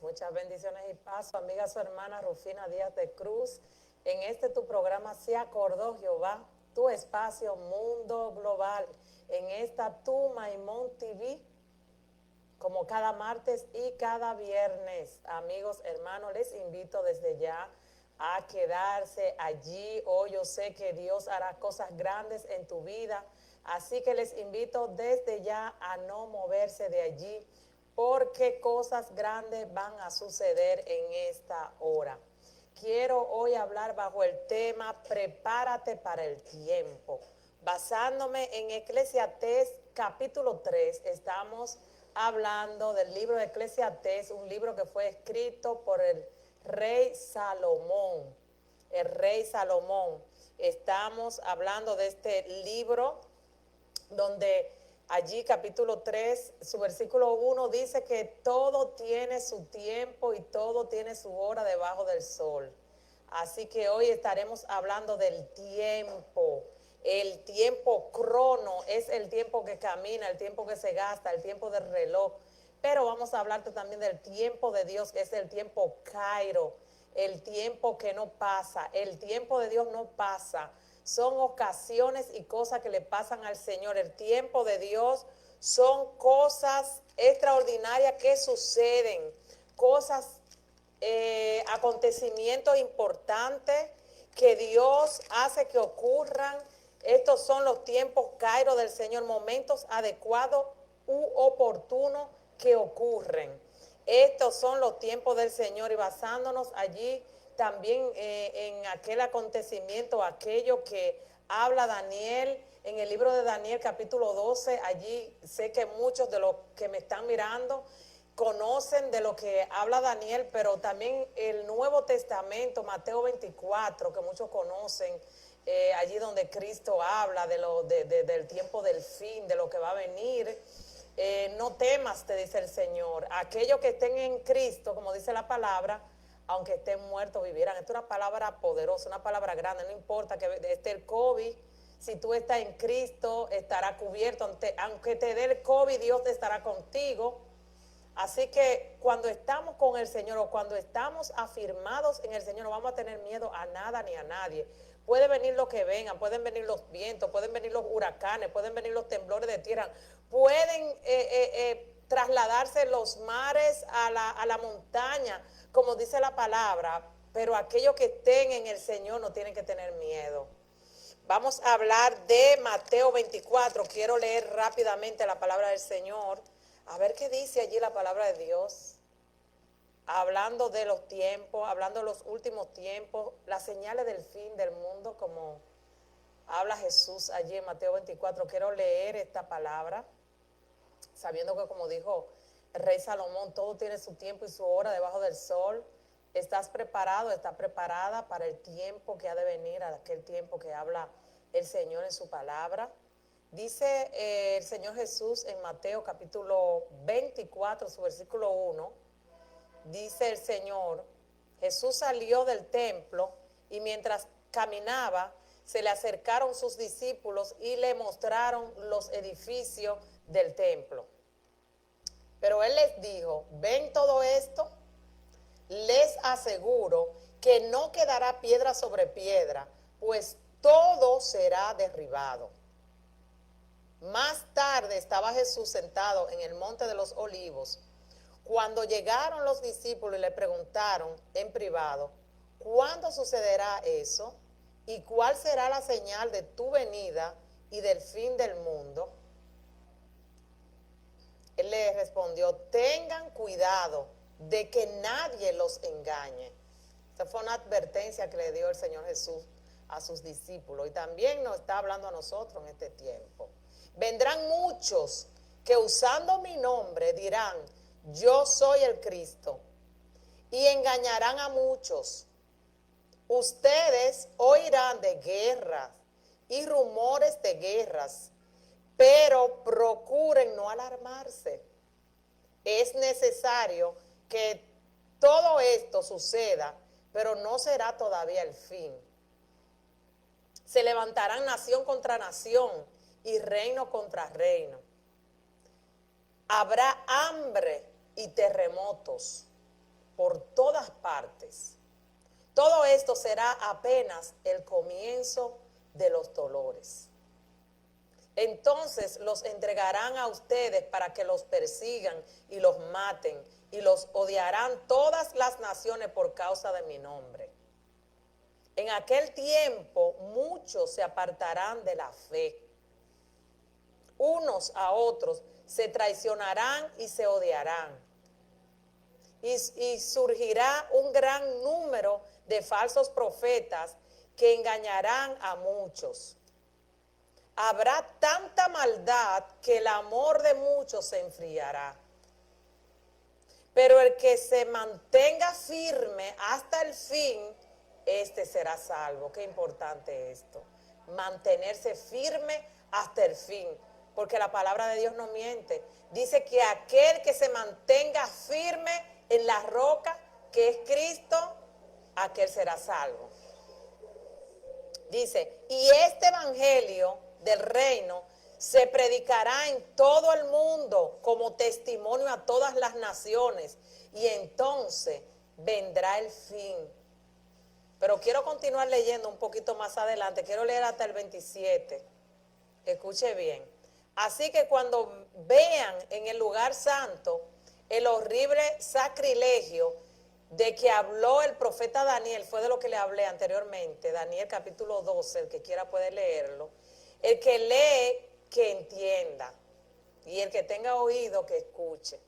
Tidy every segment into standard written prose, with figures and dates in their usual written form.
muchas bendiciones y paz. Su amiga, su hermana Rufina Díaz de Cruz. En tu programa Se Acordó Jehová, tu espacio Mundo Global. En esta tu Maimón TV, como cada martes y cada viernes. Amigos, hermanos, les invito desde ya a quedarse allí. Hoy yo sé que Dios hará cosas grandes en tu vida, así que les invito desde ya a no moverse de allí, porque cosas grandes van a suceder en esta hora. Quiero hoy hablar bajo el tema Prepárate para el tiempo. Basándome en Eclesiastés capítulo 3, estamos hablando del libro de Eclesiastés, un libro que fue escrito por el rey Salomón. El rey Salomón. Estamos hablando de este libro donde allí capítulo 3, su versículo 1 dice que todo tiene su tiempo y todo tiene su hora debajo del sol. Así que hoy estaremos hablando del tiempo. El tiempo crono es el tiempo que camina, el tiempo que se gasta, el tiempo del reloj. Pero vamos a hablarte también del tiempo de Dios, que es el tiempo Cairo, el tiempo que no pasa. El tiempo de Dios no pasa. Son ocasiones y cosas que le pasan al Señor. El tiempo de Dios son cosas extraordinarias que suceden, cosas, acontecimientos importantes que Dios hace que ocurran. Estos son los tiempos Cairo del Señor, momentos adecuados u oportunos que ocurren. Estos son los tiempos del Señor, y basándonos allí también en aquel acontecimiento, aquello que habla Daniel en el libro de Daniel capítulo 12, allí sé que muchos de los que me están mirando conocen de lo que habla Daniel, pero también el Nuevo Testamento, Mateo 24, que muchos conocen, allí donde Cristo habla del tiempo del fin, de lo que va a venir. No temas, te dice el Señor. Aquellos que estén en Cristo, como dice la palabra, aunque estén muertos, vivirán. Esta es una palabra poderosa, una palabra grande. No importa que esté el COVID, si tú estás en Cristo, estará cubierto. Aunque te dé el COVID, Dios estará contigo. Así que cuando estamos con el Señor, o cuando estamos afirmados en el Señor, no vamos a tener miedo a nada ni a nadie. Puede venir lo que vengan, pueden venir los vientos, pueden venir los huracanes, pueden venir los temblores de tierra, pueden trasladarse los mares a la montaña, como dice la palabra, pero aquellos que estén en el Señor no tienen que tener miedo. Vamos a hablar de Mateo 24. Quiero leer rápidamente la palabra del Señor, a ver qué dice allí la palabra de Dios, hablando de los tiempos, hablando de los últimos tiempos, las señales del fin del mundo, como habla Jesús allí en Mateo 24. Quiero leer esta palabra, sabiendo que, como dijo el rey Salomón, todo tiene su tiempo y su hora debajo del sol. ¿Estás preparado? ¿Estás preparada para el tiempo que ha de venir, aquel tiempo que habla el Señor en su palabra? Dice el Señor Jesús en Mateo capítulo 24, su versículo 1, dice el Señor: Jesús salió del templo y mientras caminaba se le acercaron sus discípulos y le mostraron los edificios del templo. Pero él les dijo: ¿ven todo esto? Les aseguro que no quedará piedra sobre piedra, pues todo será derribado. Más tarde estaba Jesús sentado en el monte de los Olivos. Cuando llegaron los discípulos y le preguntaron en privado: ¿cuándo sucederá eso? ¿Y cuál será la señal de tu venida y del fin del mundo? Él les respondió: tengan cuidado de que nadie los engañe. Esta fue una advertencia que le dio el Señor Jesús a sus discípulos, y también nos está hablando a nosotros en este tiempo. Vendrán muchos que usando mi nombre dirán: yo soy el Cristo, y engañarán a muchos. Ustedes oirán de guerras y rumores de guerras, pero procuren no alarmarse. Es necesario que todo esto suceda, pero no será todavía el fin. Se levantarán nación contra nación y reino contra reino. Habrá hambre y terremotos por todas partes. Todo esto será apenas el comienzo de los dolores. Entonces los entregarán a ustedes para que los persigan y los maten, y los odiarán todas las naciones por causa de mi nombre. En aquel tiempo muchos se apartarán de la fe. Unos a otros se traicionarán y se odiarán. Y surgirá un gran número de falsos profetas que engañarán a muchos. Habrá tanta maldad que el amor de muchos se enfriará. Pero el que se mantenga firme hasta el fin, este será salvo. Qué importante esto. Mantenerse firme hasta el fin. Porque la palabra de Dios no miente. Dice que aquel que se mantenga firme en la roca, que es Cristo, aquel será salvo. Dice, y este evangelio del reino se predicará en todo el mundo como testimonio a todas las naciones, y entonces vendrá el fin. Pero quiero continuar leyendo un poquito más adelante, quiero leer hasta el 27. Escuche bien. Así que cuando vean en el lugar santo el horrible sacrilegio de que habló el profeta Daniel, fue de lo que le hablé anteriormente, Daniel capítulo 12, el que quiera puede leerlo. El que lee, que entienda, y el que tenga oído, que escuche.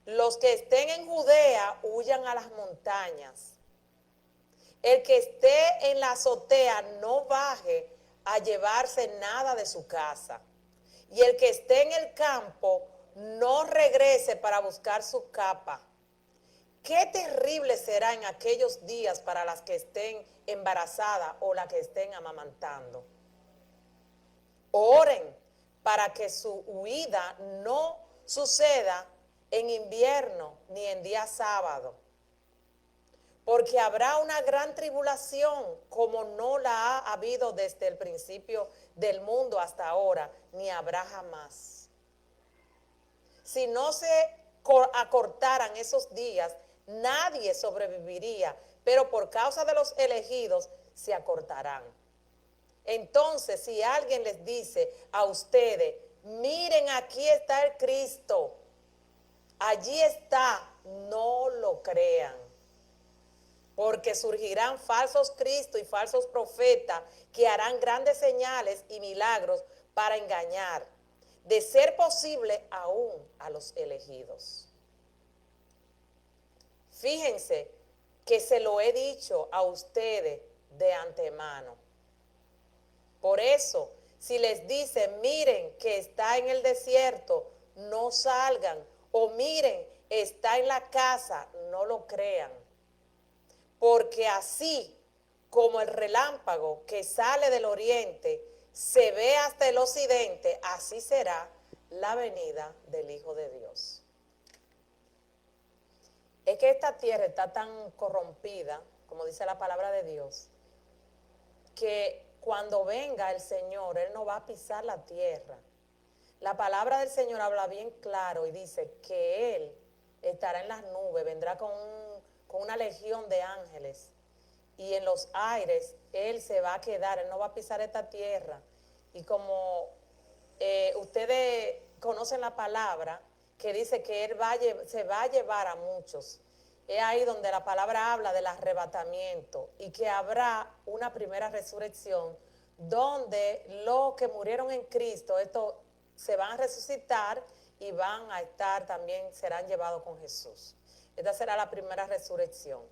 Los que estén en Judea, huyan a las montañas. El que esté en la azotea, no baje a llevarse nada de su casa. Y el que esté en el campo, no regrese para buscar su capa. Qué terrible será en aquellos días para las que estén embarazadas o las que estén amamantando. Oren para que su huida no suceda en invierno ni en día sábado, porque habrá una gran tribulación como no la ha habido desde el principio del mundo hasta ahora, ni habrá jamás. Si no se acortaran esos días, nadie sobreviviría, pero por causa de los elegidos se acortarán. Entonces, si alguien les dice a ustedes, miren, aquí está el Cristo, allí está, no lo crean. Porque surgirán falsos cristos y falsos profetas que harán grandes señales y milagros para engañar, de ser posible, aún a los elegidos. Fíjense que se lo he dicho a ustedes de antemano. Por eso, si les dicen, miren que está en el desierto, no salgan. O miren, está en la casa, no lo crean. Porque así como el relámpago que sale del oriente se ve hasta el occidente, así será la venida del Hijo de Dios. Es que esta tierra está tan corrompida, como dice la palabra de Dios, que cuando venga el Señor, Él no va a pisar la tierra. La palabra del Señor habla bien claro y dice que Él estará en las nubes, vendrá con una legión de ángeles, y en los aires Él se va a quedar, Él no va a pisar esta tierra. Y como ustedes conocen la palabra, que dice que Él se va a llevar a muchos. Es ahí donde la palabra habla del arrebatamiento y que habrá una primera resurrección donde los que murieron en Cristo, estos se van a resucitar y van a estar también, serán llevados con Jesús. Esta será la primera resurrección.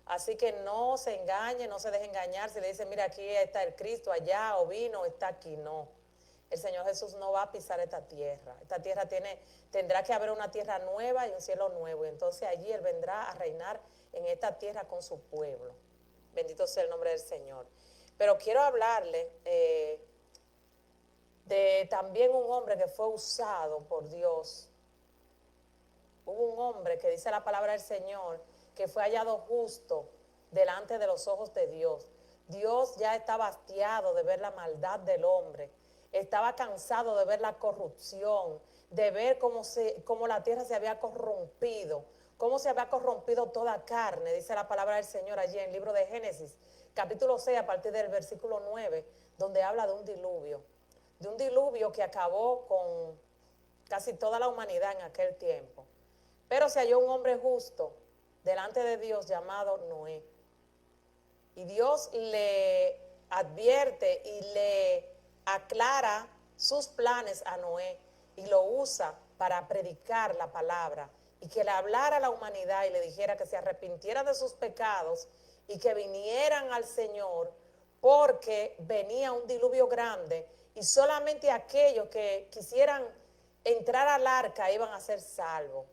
Así que no se engañe, no se deje engañar. Si le dicen, mira, aquí está el Cristo, allá, o vino, está aquí, no. El Señor Jesús no va a pisar esta tierra. Esta tierra tendrá que haber una tierra nueva y un cielo nuevo. Y entonces allí Él vendrá a reinar en esta tierra con su pueblo. Bendito sea el nombre del Señor. Pero quiero hablarle de también un hombre que fue usado por Dios. Hubo un hombre que dice la palabra del Señor que fue hallado justo delante de los ojos de Dios. Dios ya estaba hastiado de ver la maldad del hombre. estaba cansado de ver la corrupción, de ver cómo la tierra se había corrompido, cómo se había corrompido toda carne, dice la palabra del Señor allí en el libro de Génesis, capítulo 6, a partir del versículo 9, donde habla de un diluvio que acabó con casi toda la humanidad en aquel tiempo. Pero se halló un hombre justo delante de Dios llamado Noé. Y Dios le advierte y le aclara sus planes a Noé y lo usa para predicar la palabra y que le hablara a la humanidad y le dijera que se arrepintiera de sus pecados y que vinieran al Señor porque venía un diluvio grande y solamente aquellos que quisieran entrar al arca iban a ser salvos.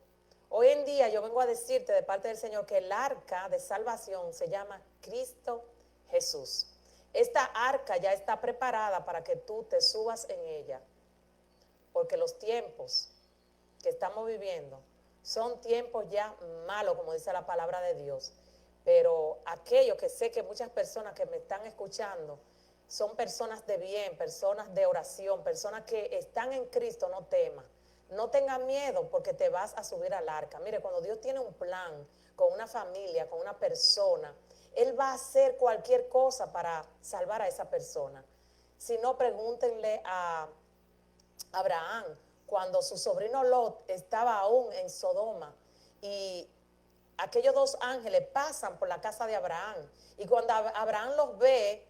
Hoy en día yo vengo a decirte de parte del Señor que el arca de salvación se llama Cristo Jesús. Esta arca ya está preparada para que tú te subas en ella, porque los tiempos que estamos viviendo son tiempos ya malos, como dice la palabra de Dios. Pero aquellos que sé que muchas personas que me están escuchando son personas de bien, personas de oración, personas que están en Cristo, no temas. No tengas miedo porque te vas a subir al arca. Mire, cuando Dios tiene un plan con una familia, con una persona, Él va a hacer cualquier cosa para salvar a esa persona. Si no, pregúntenle a Abraham, cuando su sobrino Lot estaba aún en Sodoma y aquellos dos ángeles pasan por la casa de Abraham y cuando Abraham los ve,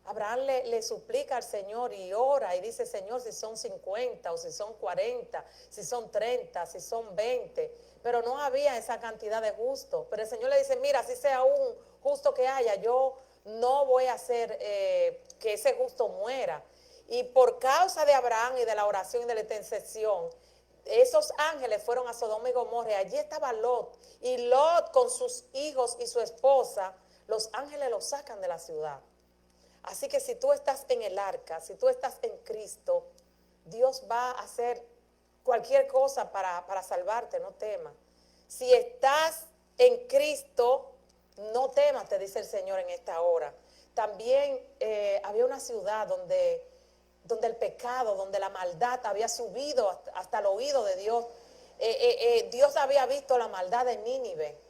Abraham le suplica al Señor y ora y dice, Señor, si son 50 o si son 40, si son 30, si son 20, pero no había esa cantidad de justos. Pero el Señor le dice, mira, si sea un justo que haya, yo no voy a hacer que ese justo muera. Y por causa de Abraham y de la oración y de la intercesión, esos ángeles fueron a Sodoma y Gomorra. Allí estaba Lot. Y Lot con sus hijos y su esposa, los ángeles los sacan de la ciudad. Así que si tú estás en el arca, si tú estás en Cristo, Dios va a hacer cualquier cosa para salvarte, no temas. Si estás en Cristo, no temas, te dice el Señor en esta hora. También había una ciudad donde el pecado, donde la maldad había subido hasta el oído de Dios. Dios había visto la maldad de Nínive.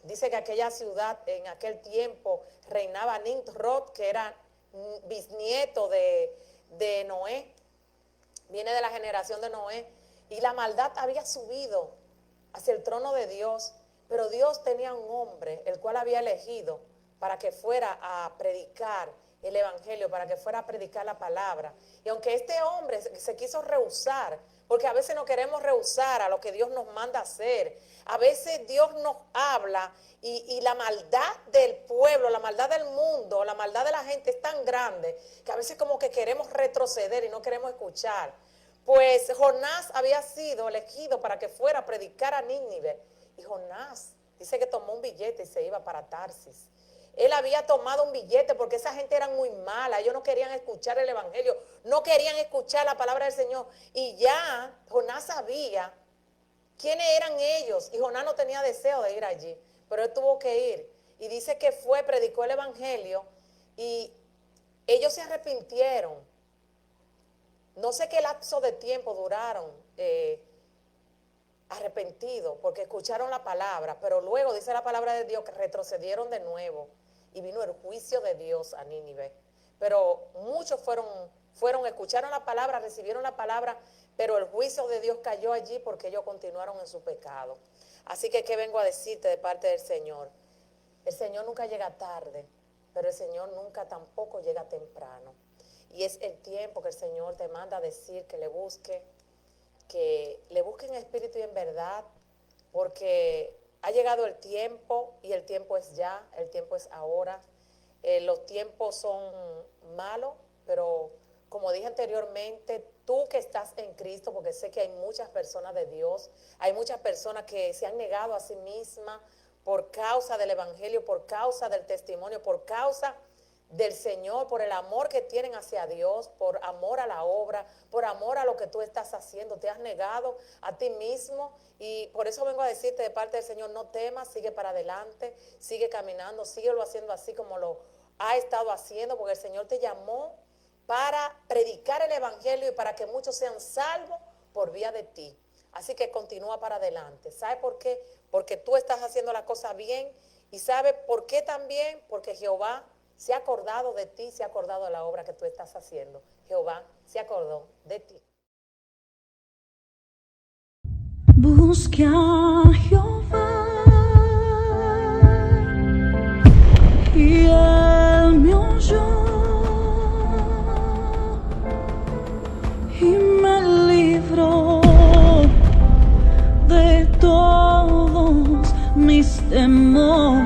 Dice que aquella ciudad en aquel tiempo reinaba Nimrod, que era bisnieto de Noé, viene de la generación de Noé, y la maldad había subido hacia el trono de Dios, pero Dios tenía un hombre, el cual había elegido para que fuera a predicar el evangelio, para que fuera a predicar la palabra. Y aunque este hombre se quiso rehusar, porque a veces no queremos rehusar a lo que Dios nos manda hacer, a veces Dios nos habla y la maldad del pueblo, la maldad del mundo, la maldad de la gente es tan grande que a veces como que queremos retroceder y no queremos escuchar. Pues Jonás había sido elegido para que fuera a predicar a Nínive, y Jonás dice que tomó un billete y se iba para Tarsis. Él había tomado un billete porque esa gente era muy mala, ellos no querían escuchar el evangelio, no querían escuchar la palabra del Señor. Y ya Jonás sabía quiénes eran ellos y Jonás no tenía deseo de ir allí, pero él tuvo que ir. Y dice que fue, predicó el evangelio y ellos se arrepintieron. No sé qué lapso de tiempo duraron arrepentidos porque escucharon la palabra, pero luego dice la palabra de Dios que retrocedieron de nuevo y vino el juicio de Dios a Nínive. Pero muchos escucharon la palabra, recibieron la palabra, pero el juicio de Dios cayó allí porque ellos continuaron en su pecado. Así que, ¿qué vengo a decirte de parte del Señor? El Señor nunca llega tarde, pero el Señor nunca tampoco llega temprano. Y es el tiempo que el Señor te manda a decir que le busque en espíritu y en verdad, porque ha llegado el tiempo y el tiempo es ya, el tiempo es ahora. Los tiempos son malos, pero como dije anteriormente, tú que estás en Cristo, porque sé que hay muchas personas de Dios, hay muchas personas que se han negado a sí mismas por causa del evangelio, por causa del testimonio, por causa del Señor, por el amor que tienen hacia Dios, por amor a la obra, por amor a lo que tú estás haciendo. Te has negado a ti mismo y por eso vengo a decirte de parte del Señor, no temas, sigue para adelante, sigue caminando, síguelo haciendo así como lo ha estado haciendo, porque el Señor te llamó para predicar el evangelio y para que muchos sean salvos por vía de ti. Así que continúa para adelante. ¿Sabe por qué? Porque tú estás haciendo la cosa bien. ¿Y sabe por qué también? Porque Jehová se ha acordado de ti, se ha acordado de la obra que tú estás haciendo. Jehová se acordó de ti. Busque a Jehová y Él me oyó y me libró de todos mis temores.